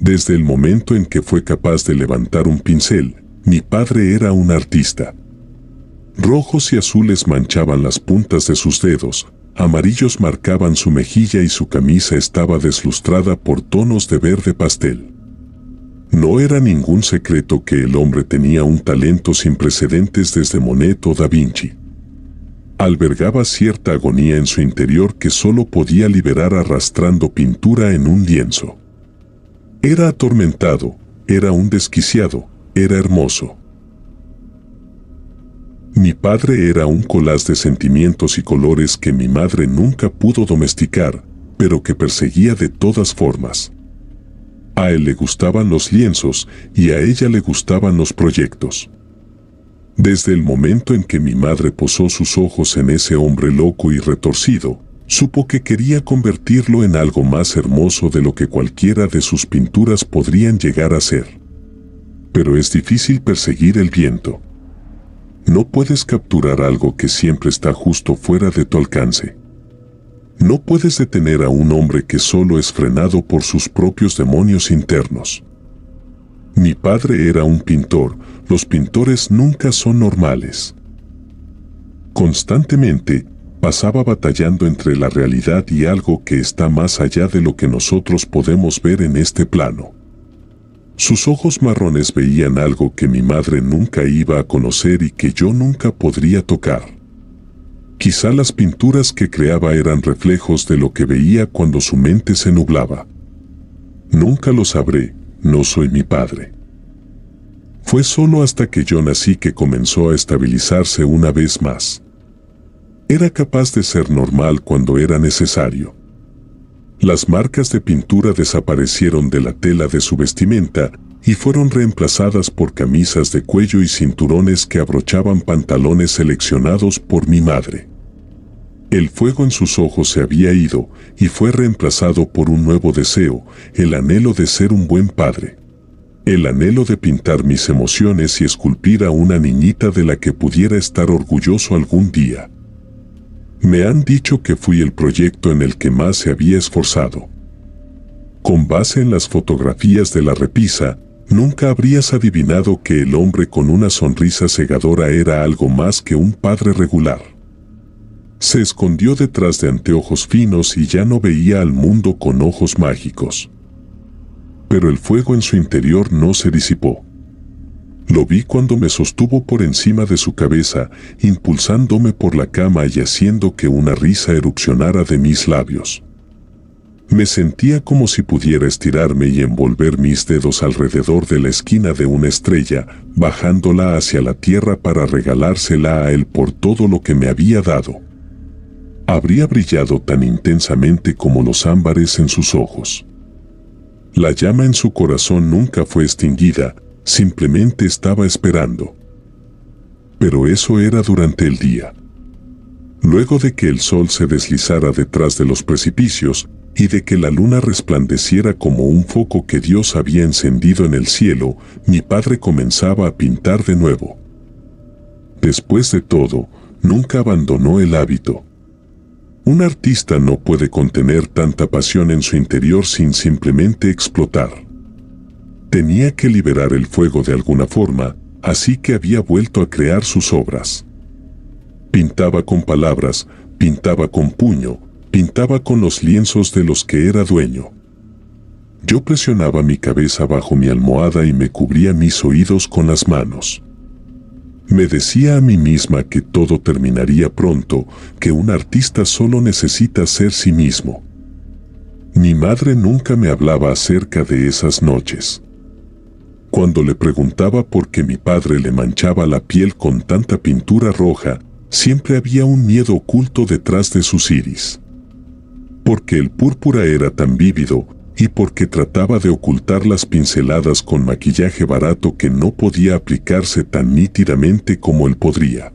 Desde el momento en que fue capaz de levantar un pincel, mi padre era un artista. Rojos y azules manchaban las puntas de sus dedos, amarillos marcaban su mejilla y su camisa estaba deslustrada por tonos de verde pastel. No era ningún secreto que el hombre tenía un talento sin precedentes desde Monet o Da Vinci. Albergaba cierta agonía en su interior que solo podía liberar arrastrando pintura en un lienzo. Era atormentado, era un desquiciado, era hermoso. Mi padre era un collage de sentimientos y colores que mi madre nunca pudo domesticar, pero que perseguía de todas formas. A él le gustaban los lienzos y a ella le gustaban los proyectos. Desde el momento en que mi madre posó sus ojos en ese hombre loco y retorcido, supo que quería convertirlo en algo más hermoso de lo que cualquiera de sus pinturas podrían llegar a ser. Pero es difícil perseguir el viento. No puedes capturar algo que siempre está justo fuera de tu alcance. No puedes detener a un hombre que solo es frenado por sus propios demonios internos. Mi padre era un pintor, los pintores nunca son normales. Constantemente, pasaba batallando entre la realidad y algo que está más allá de lo que nosotros podemos ver en este plano. Sus ojos marrones veían algo que mi madre nunca iba a conocer y que yo nunca podría tocar. Quizá las pinturas que creaba eran reflejos de lo que veía cuando su mente se nublaba. Nunca lo sabré, no soy mi padre. Fue solo hasta que yo nací que comenzó a estabilizarse una vez más. Era capaz de ser normal cuando era necesario. Las marcas de pintura desaparecieron de la tela de su vestimenta y fueron reemplazadas por camisas de cuello y cinturones que abrochaban pantalones seleccionados por mi madre. El fuego en sus ojos se había ido y fue reemplazado por un nuevo deseo, el anhelo de ser un buen padre. El anhelo de pintar mis emociones y esculpir a una niñita de la que pudiera estar orgulloso algún día. Me han dicho que fui el proyecto en el que más se había esforzado. Con base en las fotografías de la repisa, nunca habrías adivinado que el hombre con una sonrisa cegadora era algo más que un padre regular. Se escondió detrás de anteojos finos y ya no veía al mundo con ojos mágicos. Pero el fuego en su interior no se disipó. Lo vi cuando me sostuvo por encima de su cabeza, impulsándome por la cama y haciendo que una risa erupcionara de mis labios. Me sentía como si pudiera estirarme y envolver mis dedos alrededor de la esquina de una estrella, bajándola hacia la tierra para regalársela a él por todo lo que me había dado. Habría brillado tan intensamente como los ámbares en sus ojos. La llama en su corazón nunca fue extinguida, simplemente estaba esperando. Pero eso era durante el día. Luego de que el sol se deslizara detrás de los precipicios y de que la luna resplandeciera como un foco que Dios había encendido en el cielo, mi padre comenzaba a pintar de nuevo. Después de todo, nunca abandonó el hábito. Un artista no puede contener tanta pasión en su interior sin simplemente explotar. Tenía que liberar el fuego de alguna forma, así que había vuelto a crear sus obras. Pintaba con palabras, pintaba con puño, pintaba con los lienzos de los que era dueño. Yo presionaba mi cabeza bajo mi almohada y me cubría mis oídos con las manos. Me decía a mí misma que todo terminaría pronto, que un artista solo necesita ser sí mismo. Mi madre nunca me hablaba acerca de esas noches. Cuando le preguntaba por qué mi padre le manchaba la piel con tanta pintura roja, siempre había un miedo oculto detrás de sus iris. Porque el púrpura era tan vívido, y porque trataba de ocultar las pinceladas con maquillaje barato que no podía aplicarse tan nítidamente como él podría.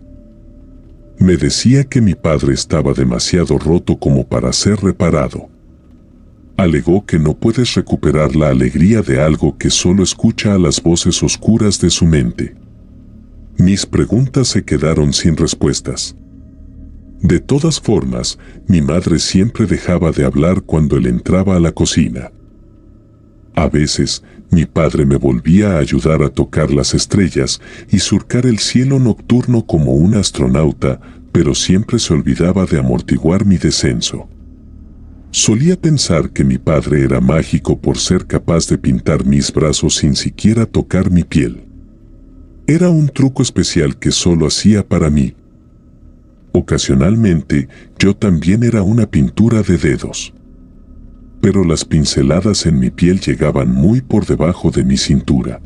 Me decía que mi padre estaba demasiado roto como para ser reparado. Alegó que no puedes recuperar la alegría de algo que solo escucha a las voces oscuras de su mente. Mis preguntas se quedaron sin respuestas. De todas formas, mi madre siempre dejaba de hablar cuando él entraba a la cocina. A veces, mi padre me volvía a ayudar a tocar las estrellas y surcar el cielo nocturno como un astronauta, pero siempre se olvidaba de amortiguar mi descenso. Solía pensar que mi padre era mágico por ser capaz de pintar mis brazos sin siquiera tocar mi piel. Era un truco especial que solo hacía para mí. Ocasionalmente, yo también era una pintura de dedos. Pero las pinceladas en mi piel llegaban muy por debajo de mi cintura.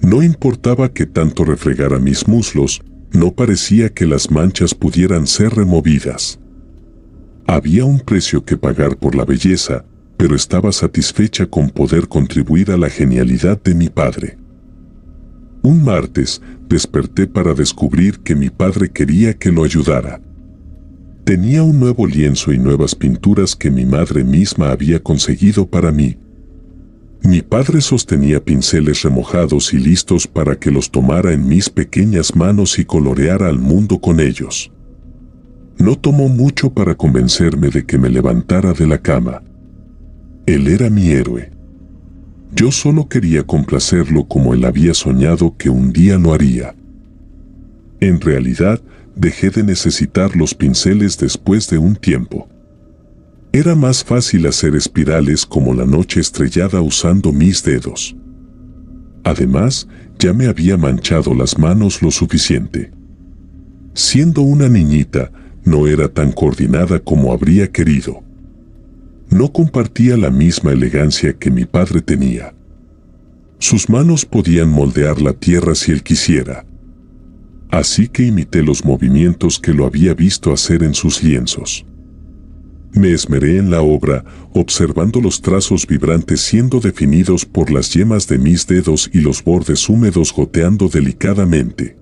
No importaba que tanto refregara mis muslos, no parecía que las manchas pudieran ser removidas. Había un precio que pagar por la belleza, pero estaba satisfecha con poder contribuir a la genialidad de mi padre. Un martes, desperté para descubrir que mi padre quería que lo ayudara. Tenía un nuevo lienzo y nuevas pinturas que mi madre misma había conseguido para mí. Mi padre sostenía pinceles remojados y listos para que los tomara en mis pequeñas manos y coloreara al mundo con ellos. No tomó mucho para convencerme de que me levantara de la cama. Él era mi héroe. Yo solo quería complacerlo como él había soñado que un día lo haría. En realidad, dejé de necesitar los pinceles después de un tiempo. Era más fácil hacer espirales como la noche estrellada usando mis dedos. Además, ya me había manchado las manos lo suficiente. Siendo una niñita, no era tan coordinada como habría querido. No compartía la misma elegancia que mi padre tenía. Sus manos podían moldear la tierra si él quisiera. Así que imité los movimientos que lo había visto hacer en sus lienzos. Me esmeré en la obra, observando los trazos vibrantes siendo definidos por las yemas de mis dedos y los bordes húmedos goteando delicadamente.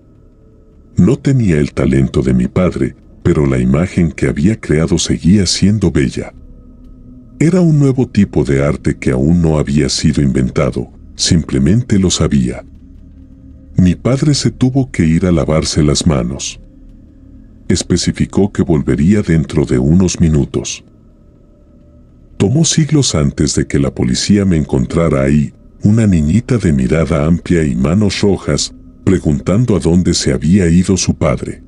No tenía el talento de mi padre, pero la imagen que había creado seguía siendo bella. Era un nuevo tipo de arte que aún no había sido inventado, simplemente lo sabía. Mi padre se tuvo que ir a lavarse las manos. Especificó que volvería dentro de unos minutos. Tomó siglos antes de que la policía me encontrara ahí, una niñita de mirada amplia y manos rojas, preguntando a dónde se había ido su padre.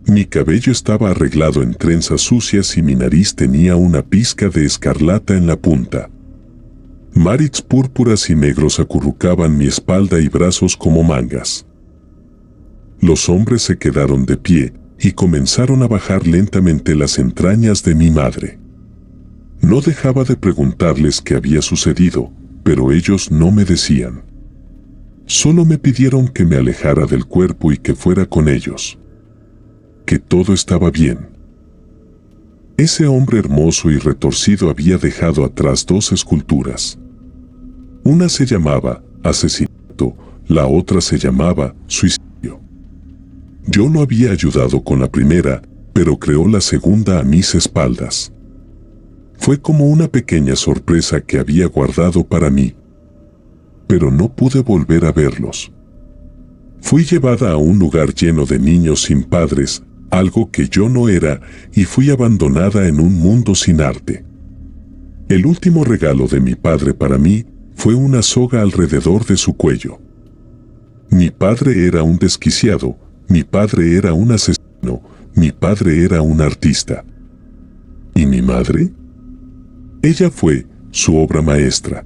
Mi cabello estaba arreglado en trenzas sucias y mi nariz tenía una pizca de escarlata en la punta. Marits púrpuras y negros acurrucaban mi espalda y brazos como mangas. Los hombres se quedaron de pie y comenzaron a bajar lentamente las entrañas de mi madre. No dejaba de preguntarles qué había sucedido, pero ellos no me decían. Solo me pidieron que me alejara del cuerpo y que fuera con ellos. Que todo estaba bien. Ese hombre hermoso y retorcido había dejado atrás dos esculturas. Una se llamaba asesinato, la otra se llamaba suicidio. Yo lo había ayudado con la primera, pero creó la segunda a mis espaldas. Fue como una pequeña sorpresa que había guardado para mí. Pero no pude volver a verlos. Fui llevada a un lugar lleno de niños sin padres, algo que yo no era, y fui abandonada en un mundo sin arte. El último regalo de mi padre para mí fue una soga alrededor de su cuello. Mi padre era un desquiciado, mi padre era un asesino, mi padre era un artista. ¿Y mi madre? Ella fue su obra maestra.